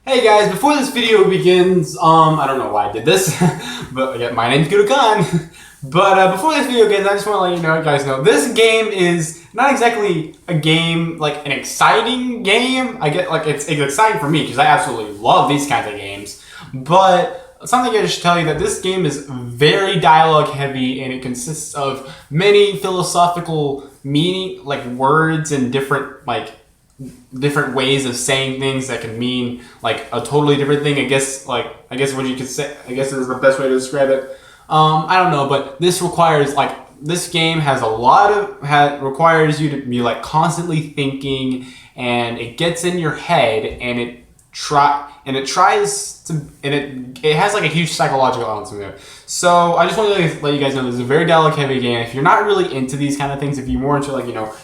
Hey guys, before this video begins, I don't know why I did this, but again, my name's Khan. But before this video begins, I just want to let you guys know, this game is not exactly a game, like an exciting game. I get, like, it's exciting for me because I absolutely love these kinds of games. But something I should tell you that this game is very dialogue heavy and it consists of many philosophical meaning, like words and different ways of saying things that can mean like a totally different thing. I guess what you could say. I guess is the best way to describe it. I don't know, but this game has requires you to be like constantly thinking, and it gets in your head, and it has like a huge psychological element to it. So I just want to let you guys know this is a very dialogue heavy game. If you're not really into these kind of things, if you're more into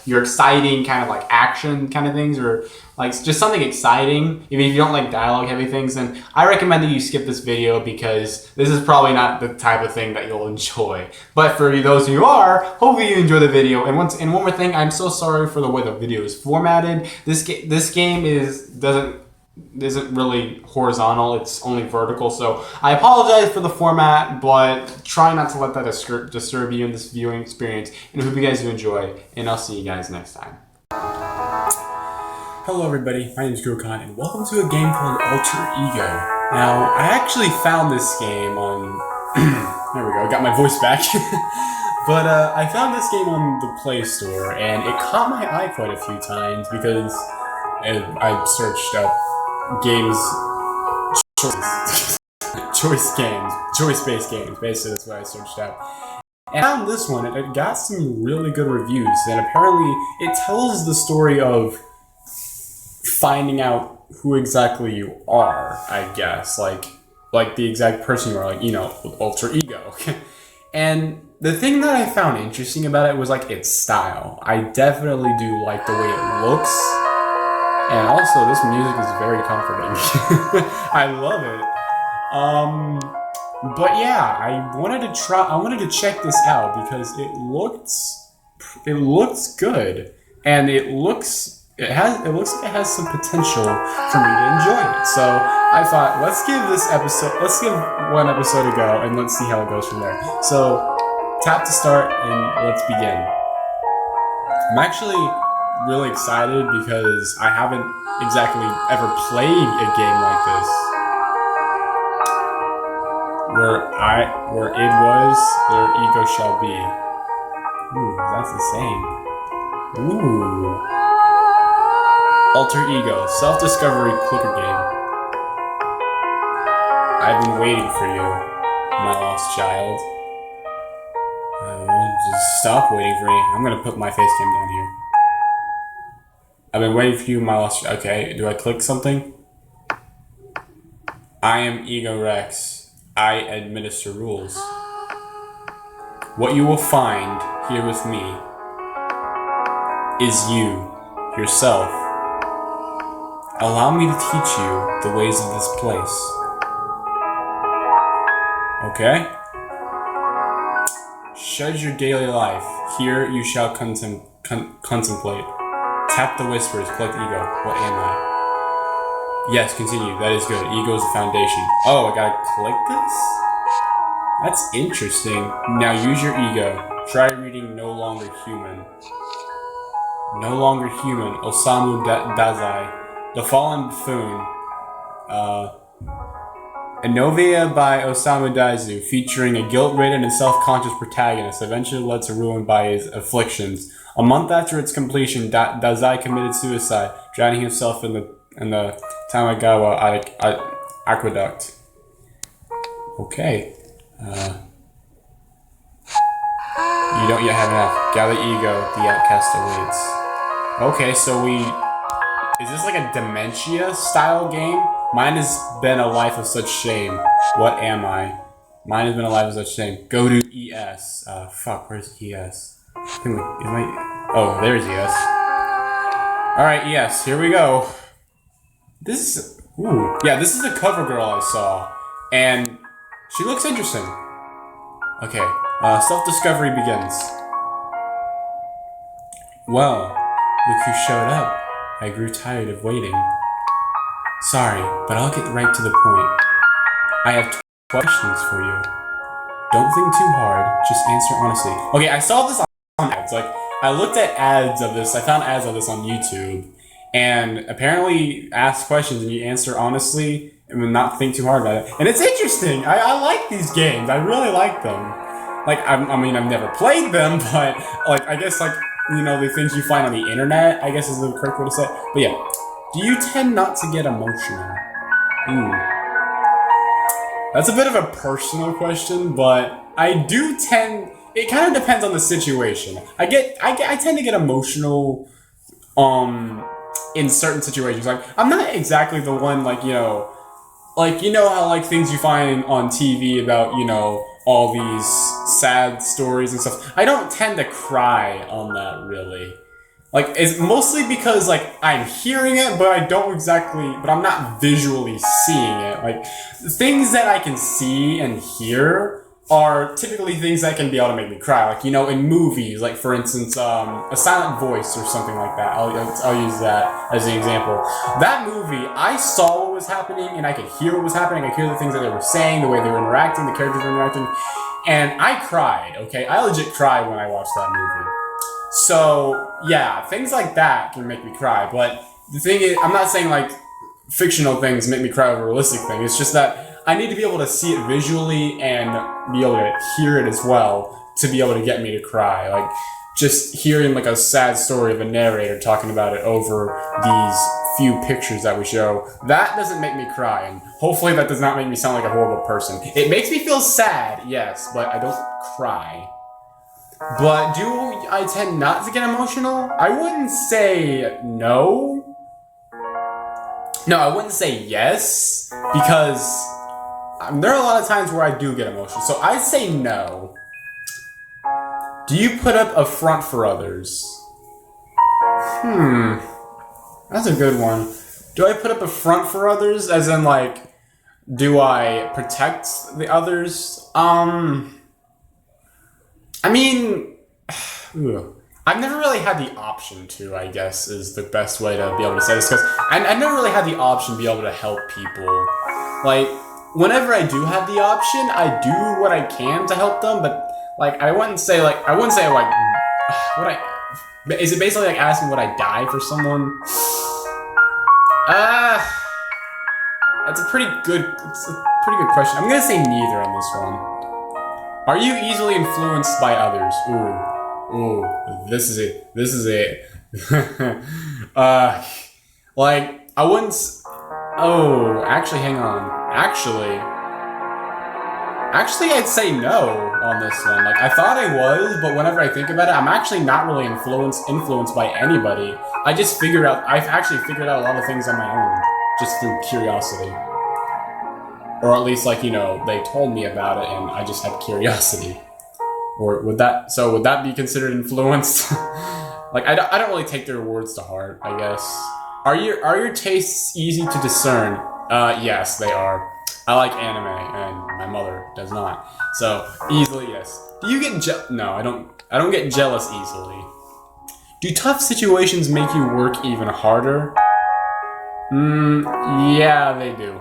your exciting kind of like action kind of things, or like just something exciting, even if you don't like dialogue heavy things, then I recommend that you skip this video because this is probably not the type of thing that you'll enjoy. But for those who are, hopefully you enjoy the video. And one more thing, I'm so sorry for the way the video is formatted. This game isn't really horizontal, it's only vertical, so I apologize for the format, but try not to let that disturb you in this viewing experience, and I hope you guys do enjoy, and I'll see you guys next time. Hello everybody, my name is Khan, and welcome to a game called Alter Ego. Now, I actually found this game on... there we go, I got my voice back. But I found this game on the Play Store, and it caught my eye quite a few times because I searched up choice-based games, basically that's what I searched out. And I found this one, and it got some really good reviews, and apparently it tells the story of finding out who exactly you are, I guess, like the exact person you are, alter ego. And the thing that I found interesting about it was like its style. I definitely do like the way it looks. And also, this music is very comforting. I love it. But yeah, I wanted to check this out because it looks good, and it looks like it has some potential for me to enjoy it. So I thought, let's give one episode a go, and let's see how it goes from there. So tap to start, and let's begin. I'm actually really excited because I haven't exactly ever played a game like this. Where id was, there ego shall be. Ooh, that's the same. Ooh. Alter Ego, self-discovery clicker game. I've been waiting for you, my lost child. Just stop waiting for me. I'm gonna put my face cam down here. I've been waiting for you, my lost... Okay, do I click something? I am Ego Rex. I administer rules. What you will find here with me is you, yourself. Allow me to teach you the ways of this place. Okay? Shed your daily life. Here you shall contemplate. Tap the whispers, collect ego. What am I? Yes, continue. That is good. Ego is the foundation. Oh, I gotta click this? That's interesting. Now use your ego. Try reading No Longer Human. No Longer Human. Osamu Dazai. The Fallen Buffoon. A novella by Osamu Daizu, featuring a guilt-ridden and self-conscious protagonist, eventually led to ruin by his afflictions. A month after its completion, Dazai committed suicide, drowning himself in the Tamagawa aqueduct. Okay. You don't yet have enough. Gather ego, the outcast awaits. Okay, so is this like a dementia-style game? Mine has been a life of such shame. What am I? Mine has been a life of such shame. Go to ES. Where's ES? Oh, there's ES. Alright, ES, here we go. This is the cover girl I saw. And she looks interesting. Okay, self-discovery begins. Well, look who showed up. I grew tired of waiting. Sorry, but I'll get right to the point. I have 12 questions for you. Don't think too hard, just answer honestly. Okay, I saw this on ads. Like, I looked at ads of this, I found ads of this on YouTube, and apparently ask questions and you answer honestly and not think too hard about it. And it's interesting. I like these games. I really like them. Like, I mean, I've never played them, but, like, I guess, like, you know, the things you find on the internet, I guess is the correct way to say it. But yeah, do you tend not to get emotional? Ooh. That's a bit of a personal question, but I do tend. It kind of depends on the situation. I tend to get emotional, in certain situations. Like, I'm not exactly the one, like, you know how, like, things you find on TV about, you know, all these sad stories and stuff. I don't tend to cry on that, really. Like, it's mostly because, like, I'm hearing it, but but I'm not visually seeing it. Like, things that I can see and hear are typically things that can be able to make me cry. Like, you know, in movies, like, for instance, A Silent Voice or something like that. I'll use that as an example. That movie, I saw what was happening, and I could hear what was happening. I could hear the things that they were saying, the way they were interacting, the characters were interacting, and I cried, okay? I legit cried when I watched that movie. So, yeah, things like that can make me cry, but the thing is, I'm not saying, like, fictional things make me cry over realistic things. It's just that I need to be able to see it visually and be able to hear it as well to be able to get me to cry. Like, just hearing, like, a sad story of a narrator talking about it over these few pictures that we show, that doesn't make me cry, and hopefully that does not make me sound like a horrible person. It makes me feel sad, yes, but I don't cry. But do I tend not to get emotional? I wouldn't say no. No, I wouldn't say yes, because there are a lot of times where I do get emotional. So I'd say no. Do you put up a front for others? That's a good one. Do I put up a front for others? As in, like, do I protect the others? I mean, I've never really had the option to, I guess, is the best way to be able to say this, because I never really had the option to be able to help people. Like, whenever I do have the option, I do what I can to help them, but, like, I wouldn't say, like, is it basically like asking would I die for someone? It's a pretty good question. I'm gonna say neither on this one. Are you easily influenced by others? Ooh, this is it. Like, I wouldn't. Oh, actually, hang on. Actually, I'd say no on this one. Like, I thought I was, but whenever I think about it, I'm actually not really influenced by anybody. I've actually figured out a lot of things on my own, just through curiosity. Or at least, like, you know, they told me about it and I just had curiosity. Or would that be considered influence? Like, I don't really take their words to heart, I guess. Are your tastes easy to discern? Yes, they are. I like anime, and my mother does not. So, easily, yes. Do you get No, I don't get jealous easily. Do tough situations make you work even harder? Yeah, they do.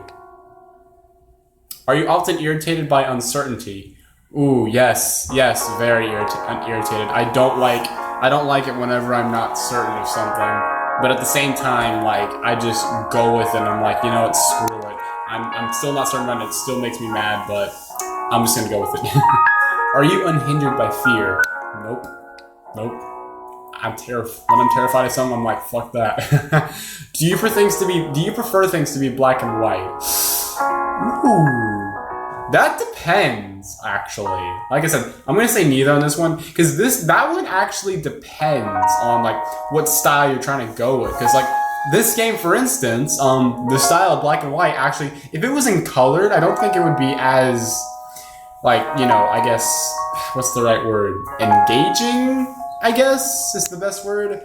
Are you often irritated by uncertainty? Ooh, yes, very irritated. I don't like it whenever I'm not certain of something. But at the same time, like, I just go with it and I'm like, you know what, screw it. I'm still not certain about it, it still makes me mad, but I'm just gonna go with it. Are you unhindered by fear? Nope. When I'm terrified of something, I'm like, fuck that. Do you prefer things to be black and white? Ooh, that depends, actually. Like I said, I'm gonna say neither on this one, because that one actually depends on, like, what style you're trying to go with. Because, like, this game, for instance, the style of black and white, actually, if it was in colored, I don't think it would be as, like, you know, I guess, what's the right word? Engaging, I guess, is the best word.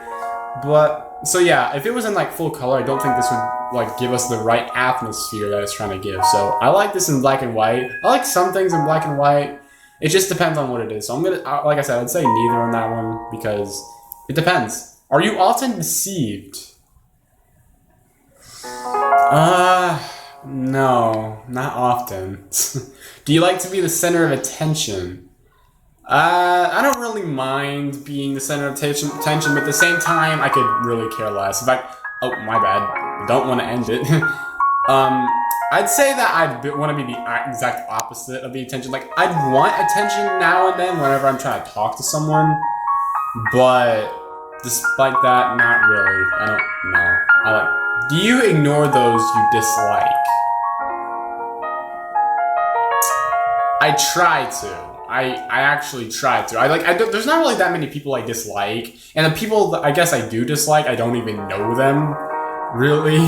But, so yeah, if it was in, like, full color, I don't think this would, like, give us the right atmosphere that it's trying to give. So I like this in black and white. I like some things in black and white. It just depends on what it is. So I'm gonna, like I said, I'd say neither on that one, because it depends. Are you often deceived? No, not often. Do you like to be the center of attention? I don't really mind being the center of attention, but at the same time, I could really care less. In fact, oh, my bad. I don't want to end it. I'd say that I'd want to be the exact opposite of the attention. Like, I'd want attention now and then whenever I'm trying to talk to someone, but despite that, not really. I don't know. Do you ignore those you dislike? I try to. I actually try to. There's not really that many people I dislike, and the people that I guess I do dislike, I don't even know them, really.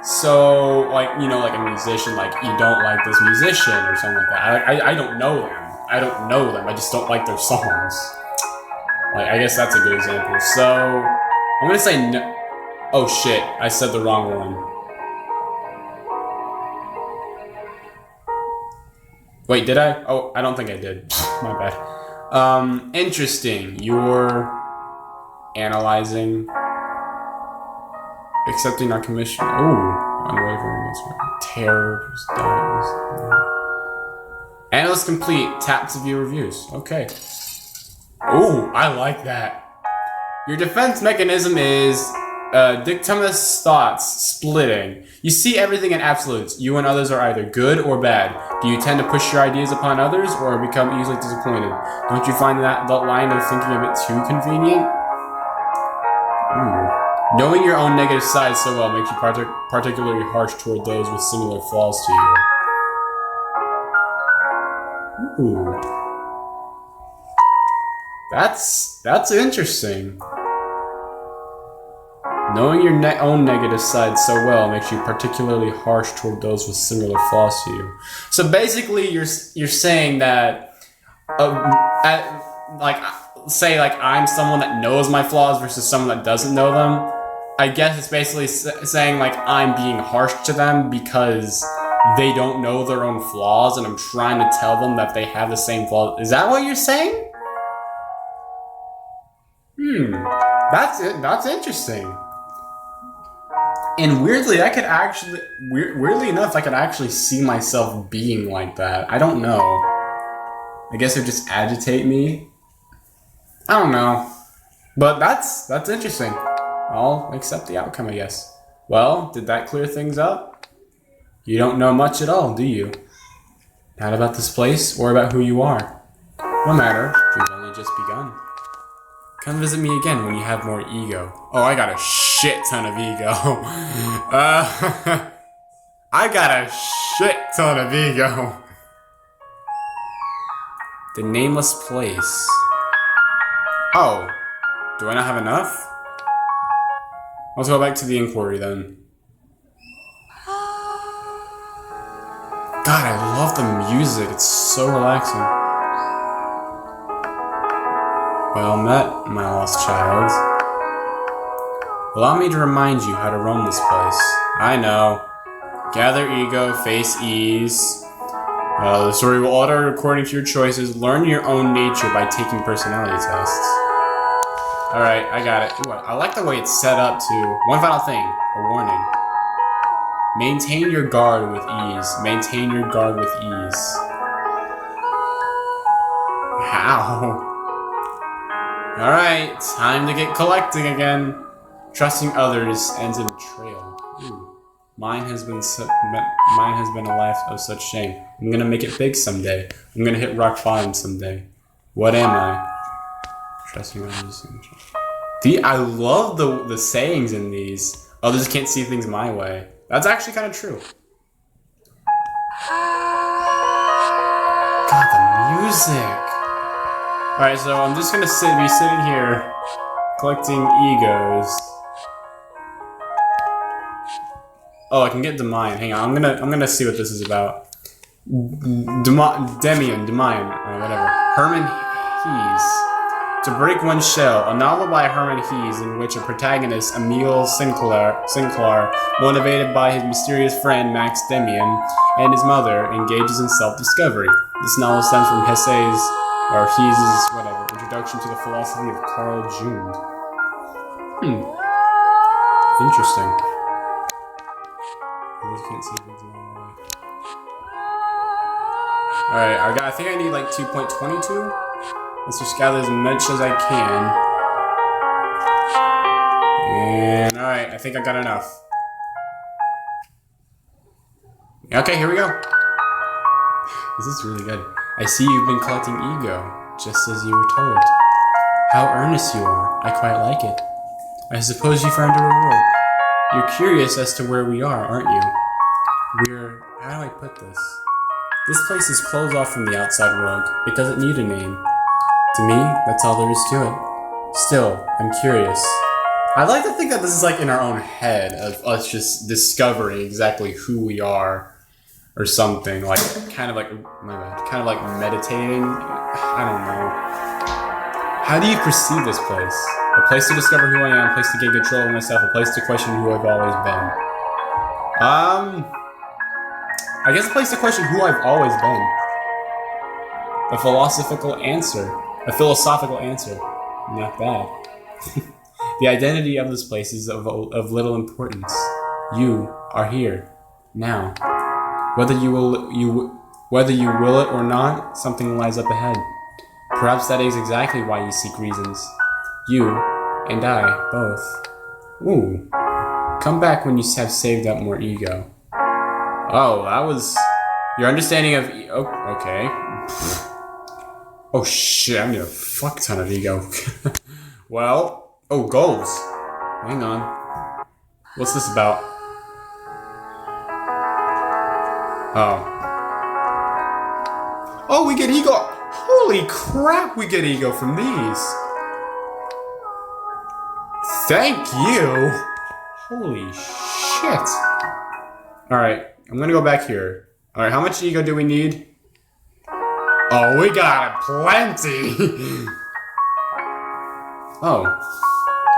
So, like, you know, like a musician, like, you don't like this musician or something like that. I don't know them. I don't know them. I just don't like their songs. Like, I guess that's a good example. So, I'm gonna say no. Oh shit, I said the wrong one. Wait, did I? Oh, I don't think I did. My bad. Interesting. You're analyzing, accepting our commission. Oh, unwavering. Terror. Analyst complete. Tap to view reviews. Okay. Oh, I like that. Your defense mechanism is dichotomous thoughts, splitting. You see everything in absolutes. You and others are either good or bad. Do you tend to push your ideas upon others or become easily disappointed? Don't you find that line of thinking a bit too convenient? Knowing your own negative side so well makes you particularly harsh toward those with similar flaws to you. Ooh. That's interesting. Knowing your own negative side so well makes you particularly harsh toward those with similar flaws to you. So basically, you're saying that, say I'm someone that knows my flaws versus someone that doesn't know them. I guess it's basically saying like I'm being harsh to them because they don't know their own flaws, and I'm trying to tell them that they have the same flaws. Is that what you're saying? That's it. That's interesting. And weirdly, weirdly enough, I could actually see myself being like that. I don't know. I guess it would just agitate me. I don't know. But that's interesting. I'll accept the outcome, I guess. Well, did that clear things up? You don't know much at all, do you? Not about this place or about who you are. No matter, you've only just begun. Come visit me again when you have more ego. Oh, I got a shit ton of ego. I got a shit ton of ego. The nameless place. Oh, do I not have enough? Let's go back to the inquiry then. God, I love the music. It's so relaxing. Well met, my lost child. Allow me to remind you how to roam this place. I know. Gather ego, face ease. The story will alter according to your choices. Learn your own nature by taking personality tests. Alright, I got it. Ooh, I like the way it's set up too. One final thing, a warning. Maintain your guard with ease. Maintain your guard with ease. How? Alright, time to get collecting again. Trusting others ends in betrayal. Ooh. Mine has been a life of such shame. I'm gonna make it big someday. I'm gonna hit rock bottom someday. What am I? Trusting others. I love the sayings in these. Others can't see things my way. That's actually kind of true. God, the music. Alright, so I'm just gonna be sitting here collecting egos. Oh, I can get Demian. Hang on, I'm gonna see what this is about. Demian, whatever. Herman Hesse. To Break One's Shell, a novel by Herman Hesse in which a protagonist, Emile Sinclair, motivated by his mysterious friend Max Demian and his mother, engages in self-discovery. This novel stems from Hesse's introduction to the philosophy of Carl Jung. Interesting. can't see things. Alright, I think I need like 2.22. Let's just gather as much as I can. And alright, I think I got enough. Okay, here we go. This is really good. I see you've been collecting ego, just as you were told. How earnest you are. I quite like it. I suppose you found a reward. You're curious as to where we are, aren't you? How do I put this? This place is closed off from the outside world. It doesn't need a name. To me, that's all there is to it. Still, I'm curious. I'd like to think that this is like in our own head of us just discovering exactly who we are. Or something, like, kind of like meditating, I don't know. How do you perceive this place? A place to discover who I am, a place to gain control of myself, a place to question who I've always been. I guess a place to question who I've always been. A philosophical answer. Not bad. The identity of this place is of little importance. You are here, now. Whether you will it or not, something lies up ahead. Perhaps that is exactly why you seek reasons. You and I both. Ooh. Come back when you have saved up more ego. Oh, that was your understanding of okay. Oh shit, I need a fuck ton of ego. Well, goals. Hang on. What's this about? Oh, we get ego. Holy crap, we get ego from these. Thank you. Holy shit. Alright, I'm gonna go back here. Alright, how much ego do we need? Oh, we got plenty. Oh,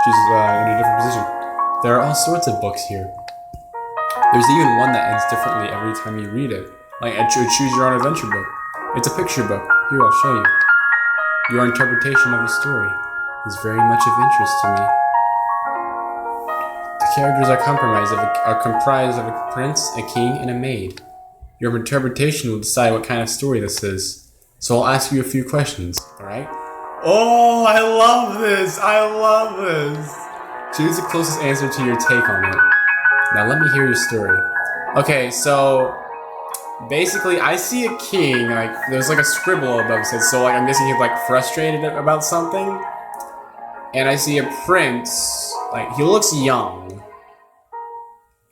she's in a different position. There are all sorts of books here. There's even one that ends differently every time you read it. Like a choose your own adventure book. It's a picture book. Here, I'll show you. Your interpretation of the story is very much of interest to me. The characters are comprised of a prince, a king, and a maid. Your interpretation will decide what kind of story this is. So I'll ask you a few questions, alright? Oh, I love this! Choose the closest answer to your take on it. Now let me hear your story. Okay, so basically I see a king, like there's like a scribble above his head, so like I'm guessing he's like frustrated about something. And I see a prince, like he looks young.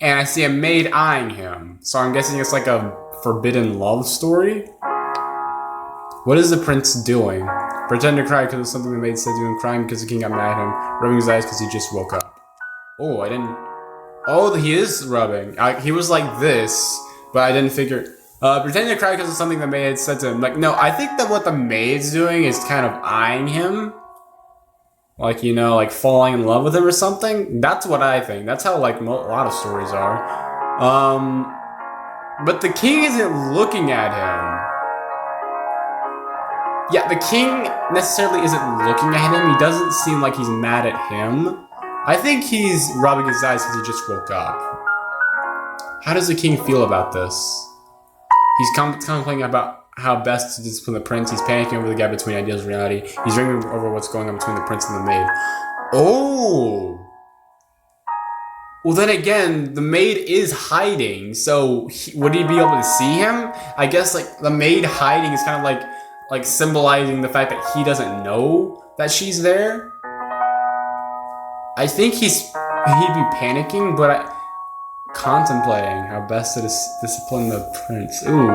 And I see a maid eyeing him. So I'm guessing it's like a forbidden love story. What is the prince doing? Pretend to cry because of something the maid said to him, crying because the king got mad at him, rubbing his eyes because he just woke up. Oh, I didn't... Oh, he is rubbing. He was like this, but I didn't figure... pretending to cry because of something the maid said to him. Like, no, I think that what the maid's doing is kind of eyeing him. Like, you know, like falling in love with him or something. That's what I think. That's how, like, a lot of stories are. But the king isn't looking at him. Yeah, the king necessarily isn't looking at him. He doesn't seem like he's mad at him. I think he's rubbing his eyes because he just woke up. How does the king feel about this? He's contemplating about how best to discipline the prince. He's panicking over the gap between ideals and reality. He's dreaming over what's going on between the prince and the maid. Oh! Well, then again, the maid is hiding, so would he be able to see him? I guess, like, the maid hiding is kind of like symbolizing the fact that he doesn't know that she's there. I think he'd be panicking, but contemplating how best to discipline the prince. Ooh.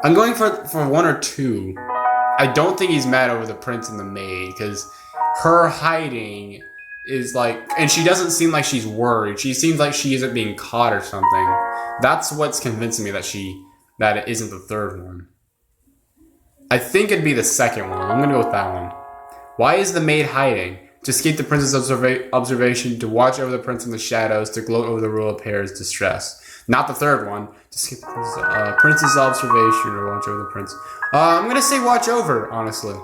I'm going for one or two. I don't think he's mad over the prince and the maid, because her hiding is like, and she doesn't seem like she's worried. She seems like she isn't being caught or something. That's what's convincing me that it isn't the third one. I think it'd be the second one. I'm gonna go with that one. Why is the maid hiding? To escape the prince's observation, to watch over the prince in the shadows, to gloat over the ruler Pear's distress. Not the third one. To escape the prince's observation, or watch over the prince. I'm gonna say watch over, honestly.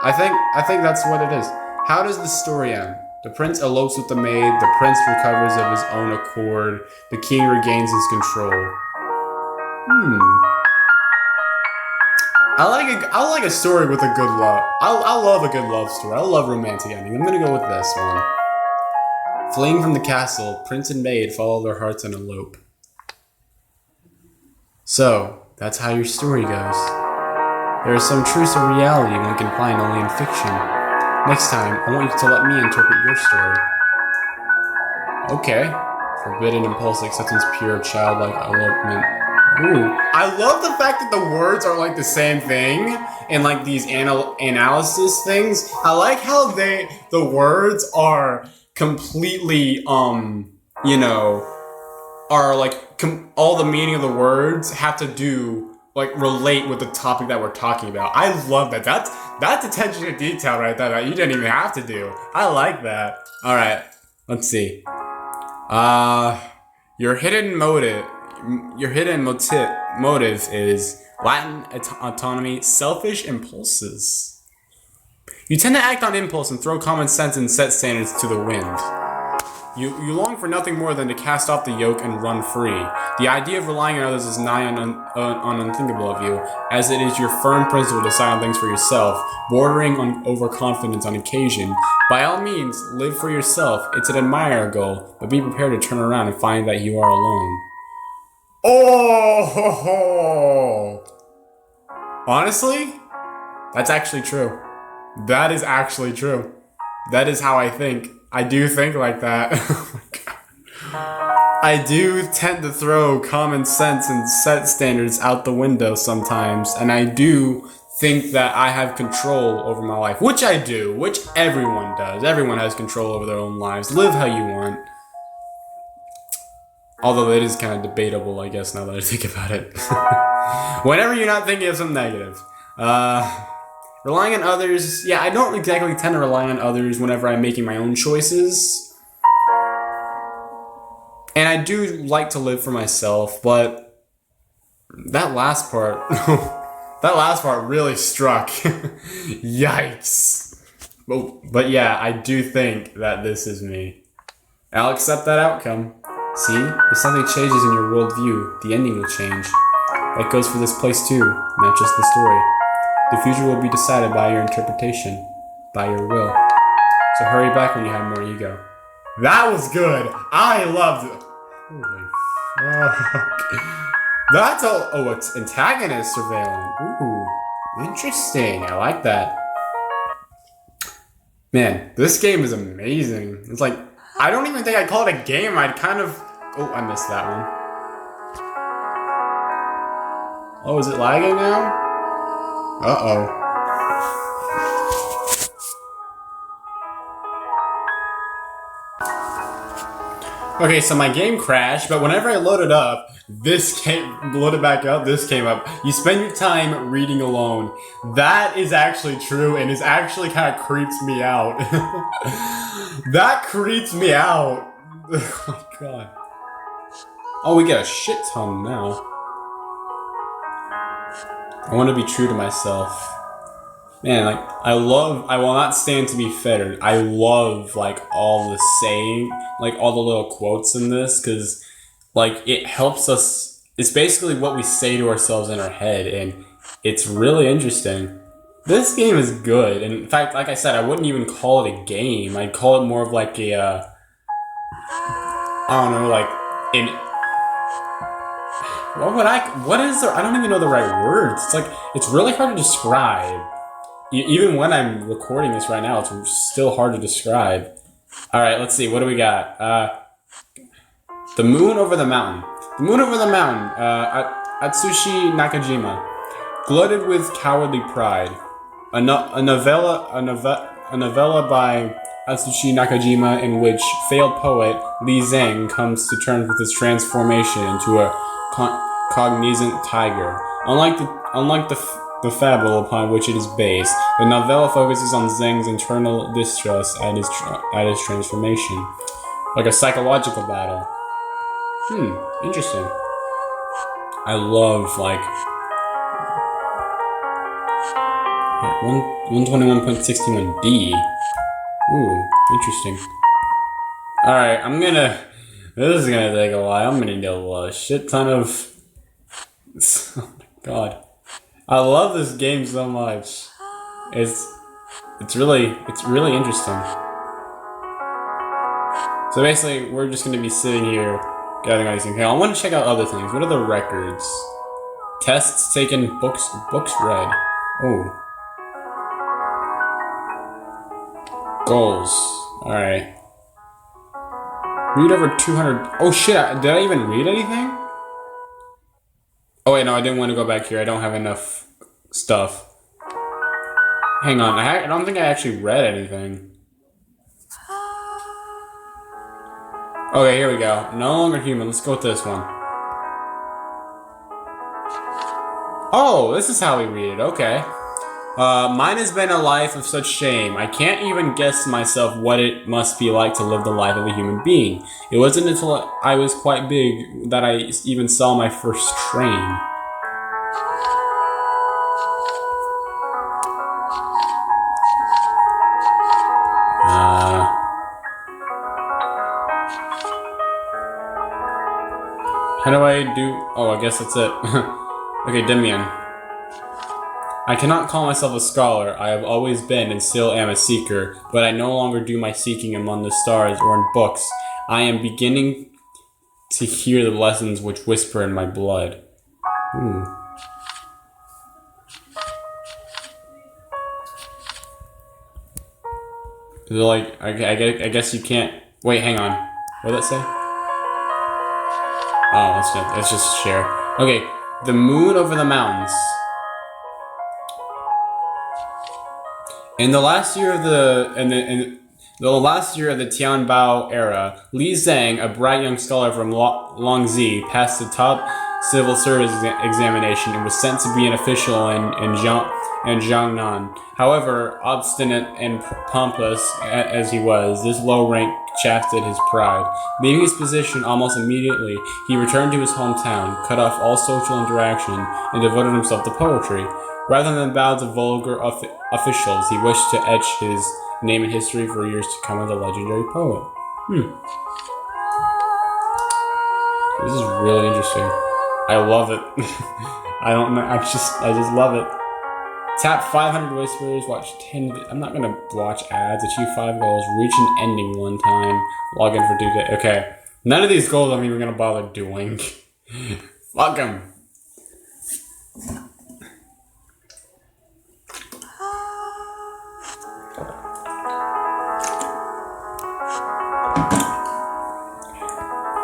I think that's what it is. How does the story end? The prince elopes with the maid. The prince recovers of his own accord. The king regains his control. I like a story with a good love. I love a good love story. I love romantic ending. I'm gonna go with this one. Fleeing from the castle, prince and maid follow their hearts and elope. So, that's how your story goes. There are some truths of reality one can find only in fiction. Next time, I want you to let me interpret your story. Okay. Forbidden, impulsive, acceptance, pure, childlike, elopement. Ooh. I love the fact that the words are like the same thing and like these analysis things. I like how the words are completely, you know, are like, all the meaning of the words have to do, like, relate with the topic that we're talking about. I love that. That's attention to detail right there that you didn't even have to do. I like that. All right, let's see. Your hidden motive is Latin autonomy, selfish impulses. You tend to act on impulse and throw common sense and set standards to the wind. You long for nothing more than to cast off the yoke and run free. The idea of relying on others is nigh unthinkable of you, as it is your firm principle to decide on things for yourself, bordering on overconfidence on occasion. By all means, live for yourself. It's an admirable goal, but be prepared to turn around and find that you are alone. Oh! Honestly, that's actually true. That is actually true. That is how I think. I do think like that. Oh my God. I do tend to throw common sense and set standards out the window sometimes, and I do think that I have control over my life, which I do, which everyone does. Everyone has control over their own lives. Live how you want. Although it is kind of debatable, I guess, now that I think about it. Whenever you're not thinking of something negative. Relying on others, yeah, I don't exactly tend to rely on others whenever I'm making my own choices. And I do like to live for myself, but that last part, really struck. Yikes. But yeah, I do think that this is me. I'll accept that outcome. See, if something changes in your worldview, the ending will change. That goes for this place too, not just the story. The future will be decided by your interpretation, by your will. So hurry back when you have more ego. That was good. I loved it. Holy fuck. That's it's antagonist surveillance. Ooh, interesting. I like that. Man, this game is amazing. It's like, I don't even think I'd call it a game. I'd kind of... Oh, I missed that one. Oh, is it lagging now? Uh-oh. Okay, so my game crashed, but whenever I loaded up, this came back up. You spend your time reading alone. That is actually true, and it actually kind of creeps me out. That creeps me out. Oh my God. Oh, we get a shit ton now. I want to be true to myself. Man, like, I will not stand to be fettered. I love, like, all the saying, like, all the little quotes in this, because, like, it helps us, it's basically what we say to ourselves in our head, and it's really interesting. This game is good, and in fact, like I said, I wouldn't even call it a game. I'd call it more of like a, I don't know, like, I don't even know the right words. It's like, it's really hard to describe. Even when I'm recording this right now, it's still hard to describe. Alright, let's see, what do we got? The Moon Over the Mountain. The Moon Over the Mountain, Atsushi Nakajima. Glutted with cowardly pride. A novella by Atsushi Nakajima in which failed poet Li Zhang comes to terms with his transformation into a cognizant tiger. Unlike the fable upon which it is based, the novella focuses on Zhang's internal distrust at his transformation, like a psychological battle. Interesting. I love, like, 121.61D. Ooh, interesting. Alright, this is gonna take a while. I'm gonna need a shit ton of... Oh my god. I love this game so much. It's really interesting. So basically, we're just gonna be sitting here, gathering all these things. Okay, I want to check out other things. What are the records? Tests taken, books read. Oh. Goals. Alright. Read over 200... Oh shit, did I even read anything? Oh wait, no, I didn't want to go back here. I don't have enough stuff. Hang on, I don't think I actually read anything. Okay, here we go. No longer human. Let's go with this one. Oh, this is how we read it. Okay. Mine has been a life of such shame. I can't even guess myself what it must be like to live the life of a human being. It wasn't until I was quite big that I even saw my first train. How do I do... Oh, I guess that's it. Okay, Demian. I cannot call myself a scholar. I have always been and still am a seeker, but I no longer do my seeking among the stars or in books. I am beginning to hear the lessons which whisper in my blood. Ooh. Like, I guess you can't... Wait, hang on. What did that say? Oh, let's just share. Okay, the moon over the mountains. In the last year of the Tianbao era, Li Zhang, a bright young scholar from Longzi, passed the top civil service examination and was sent to be an official in Jiangnan. However, obstinate and pompous as he was, this low rank chafed his pride. Leaving his position almost immediately, he returned to his hometown, cut off all social interaction, and devoted himself to poetry. Rather than bow to vulgar officials, he wished to etch his name in history for years to come as a legendary poet. This is really interesting. I love it. I don't know. I just love it. Tap 500 whispers. Watch 10. I'm not gonna watch ads. Achieve 5 goals. Reach an ending 1 time. Log in for 2 days. Okay. None of these goals I'm even gonna bother doing. Fuck them.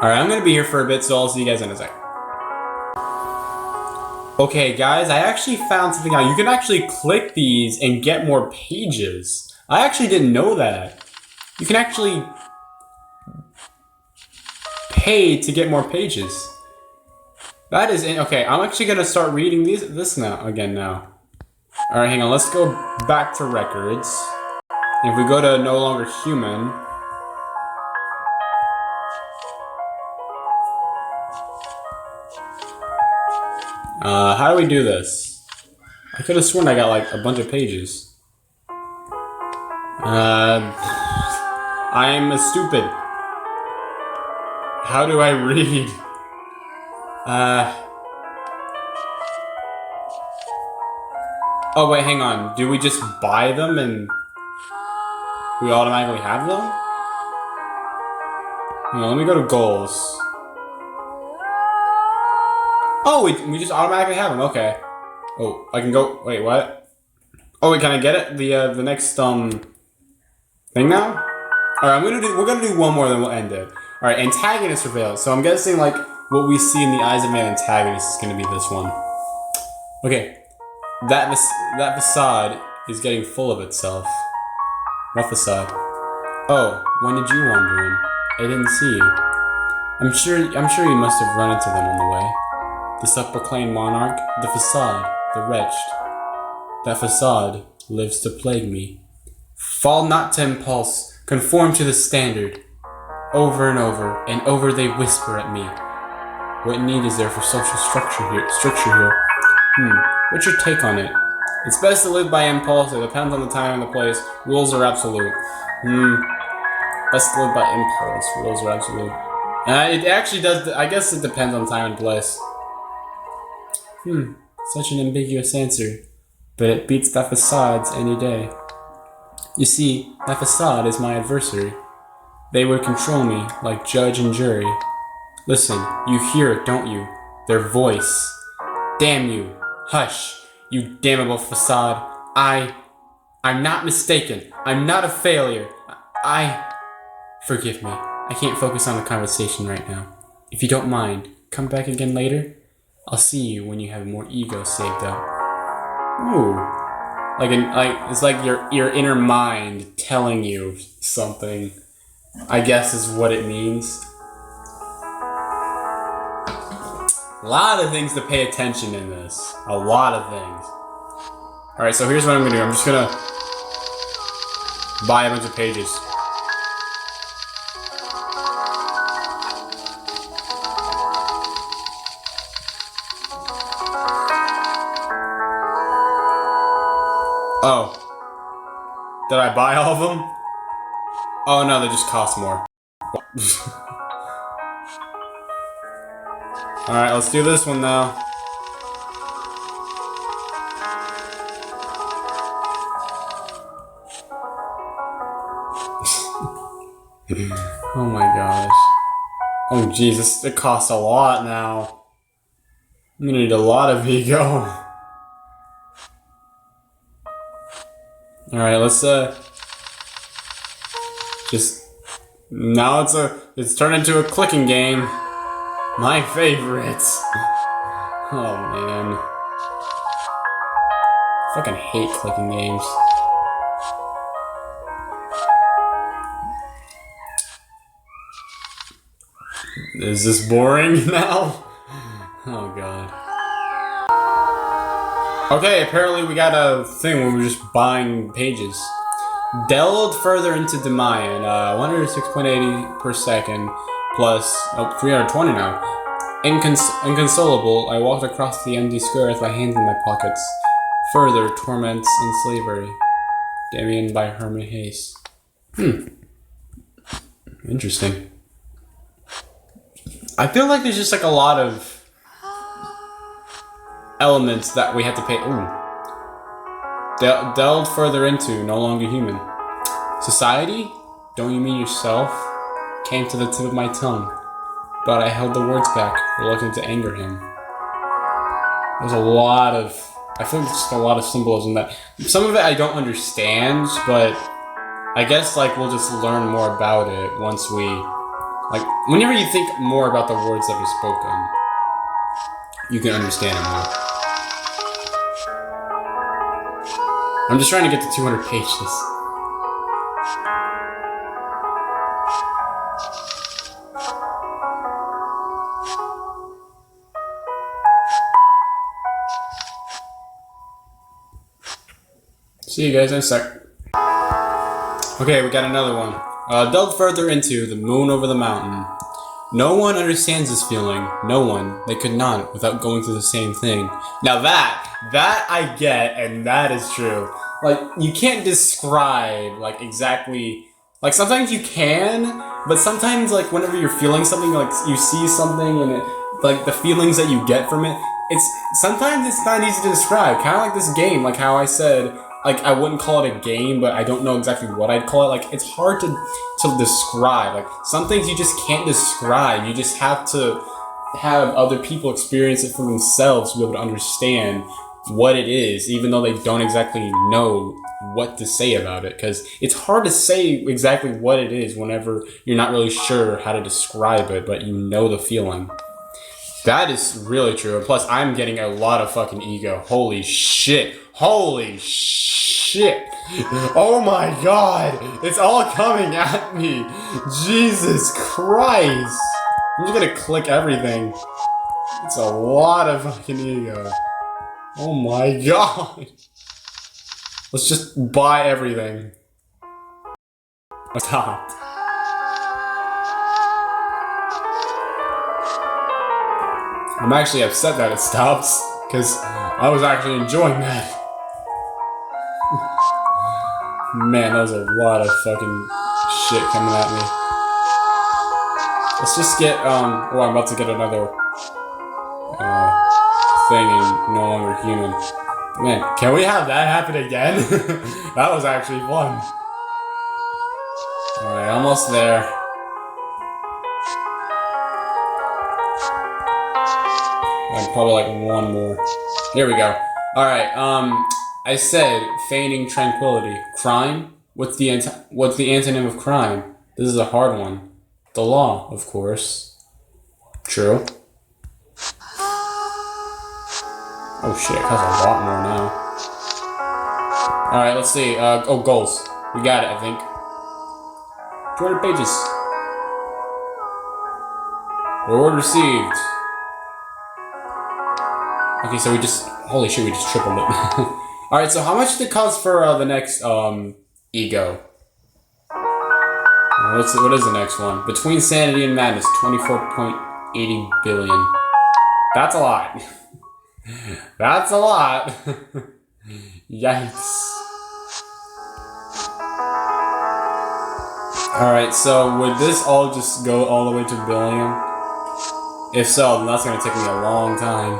Alright, I'm gonna be here for a bit, so I'll see you guys in a sec. Okay, guys, I actually found something out. You can actually click these and get more pages. I actually didn't know that. You can actually pay to get more pages. That is okay. I'm actually gonna start reading this now. All right, hang on. Let's go back to records. If we go to no longer human. How do we do this? I could have sworn I got like a bunch of pages. I'm stupid. How do I read? Oh wait, hang on. Do we just buy them and we automatically have them? Hang on, let me go to goals. Oh, we just automatically have them. Okay. Oh, I can go. Wait, what? Oh, wait, can I get it? The next thing now. All right, we're gonna do one more, then we'll end it. All right, antagonist surveillance. So I'm guessing like what we see in the eyes of my antagonist is gonna be this one. Okay, that facade is getting full of itself. What facade? Oh, when did you wander in? I didn't see you. I'm sure you must have run into them on the way. The self-proclaimed monarch, the facade, the wretched. That facade lives to plague me. Fall not to impulse, conform to the standard. Over and over they whisper at me. What need is there for social structure here? What's your take on it? It's best to live by impulse. It depends on the time and the place. Rules are absolute. Best live by impulse. Rules are absolute. It actually does. I guess it depends on time and place. Such an ambiguous answer, but it beats the facades any day. You see, that facade is my adversary. They would control me like judge and jury. Listen, you hear it, don't you? Their voice. Damn you. Hush, you damnable facade. I'm not mistaken. I'm not a failure. Forgive me. I can't focus on the conversation right now. If you don't mind, come back again later. I'll see you when you have more ego saved up. Ooh. It's like your inner mind telling you something, I guess is what it means. A lot of things to pay attention in this. A lot of things. Alright, so here's what I'm gonna do. I'm just gonna buy a bunch of pages. Oh. Did I buy all of them? Oh no, they just cost more. Alright, let's do this one now. Oh my gosh. Oh Jesus, it costs a lot now. I'm gonna need a lot of ego. Alright, let's just now it's turned into a clicking game. My favorites. Oh man. I fucking hate clicking games. Is this boring now? Oh god. Okay, apparently we got a thing where we're just buying pages. Delved further into Demayan, 106.80 per second, plus 320 now. Inconsolable, I walked across the empty square with my hands in my pockets. Further torments and slavery. Damien by Herman Hayes. Interesting. I feel like there's just like a lot of elements that we have to pay. Delved further into, no longer human. Society? Don't you mean yourself? Came to the tip of my tongue, but I held the words back, reluctant to anger him. There's a lot of, I feel like there's just a lot of symbolism that, some of it I don't understand, but I guess like we'll just learn more about it once we, like, whenever you think more about the words that are spoken, you can understand it more. I'm just trying to get to 200 pages. See you guys in a sec. Okay, we got another one. Delve further into the moon over the mountain. No one understands this feeling. No one. They could not without going through the same thing. Now that I get, and that is true. Like, you can't describe, like, exactly, like, sometimes you can, but sometimes, like, whenever you're feeling something, like, you see something, and it, like, the feelings that you get from it, sometimes it's not easy to describe. Kind of like this game, like how I said, like, I wouldn't call it a game, but I don't know exactly what I'd call it. Like, it's hard to describe. Like, some things you just can't describe. You just have to have other people experience it for themselves to be able to understand what it is, even though they don't exactly know what to say about it. Because it's hard to say exactly what it is whenever you're not really sure how to describe it, but you know the feeling. That is really true. And plus, I'm getting a lot of fucking ego. Holy shit. Holy shit. Oh my god. It's all coming at me. Jesus Christ. I'm just gonna click everything. It's a lot of fucking ego. Oh my god. Let's just buy everything. Stop. I'm actually upset that it stops, because I was actually enjoying that. Man, that was a lot of fucking shit coming at me. Let's just get, oh, I'm about to get another, thing and no longer human. Man, can we have that happen again? That was actually fun. Alright, almost there. And probably like one more. Here we go. Alright, I said feigning tranquility. Crime? What's the antonym of crime? This is a hard one. The law, of course. True. Oh shit, it costs a lot more now. Alright, let's see. Oh, goals. We got it, I think. 200 pages. Reward received. Okay, so we just... Holy shit, we just tripled it. Alright, so how much did it cost for the next ego? What is the next one? Between Sanity and Madness, 24.80 billion. That's a lot. That's a lot. Yikes. Alright, so would this all just go all the way to billion? If so, then that's gonna take me a long time.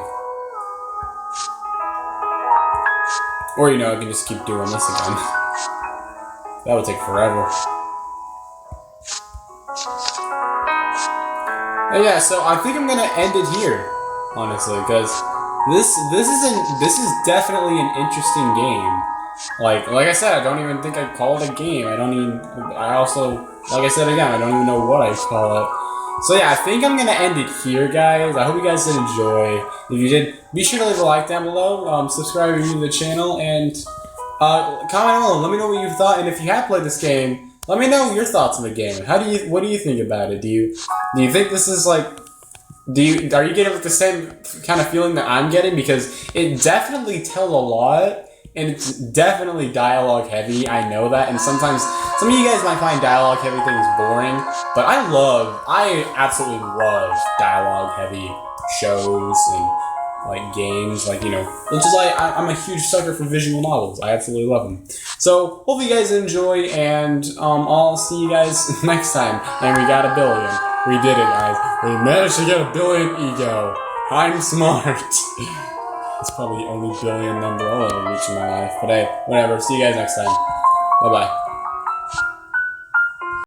Or, you know, I can just keep doing this again. That would take forever. And yeah, so I think I'm gonna end it here, honestly, because this is definitely an interesting game. Like I said, I don't even think I'd call it a game. I also, like I said again, I don't even know what I'd call it. So yeah, I think I'm gonna end it here, guys. I hope you guys did enjoy. If you did, be sure to leave a like down below, subscribe if you're new to the channel, and comment down below. Let me know what you thought, and if you have played this game, let me know your thoughts on the game. What do you think about it? Do you think this is like, are you getting like the same kind of feeling that I'm getting? Because it definitely tells a lot, and it's definitely dialogue heavy. I know that, and sometimes some of you guys might find dialogue heavy things boring, but I absolutely love dialogue heavy shows and like games, like, you know, which is like, I'm a huge sucker for visual novels. I absolutely love them. So hope you guys enjoy, and I'll see you guys next time. And we got a billion. We did it, guys. We managed to get a billion ego. I'm smart. It's probably the only billion number I'll ever reach in my life. But hey, whatever. See you guys next time. Bye-bye.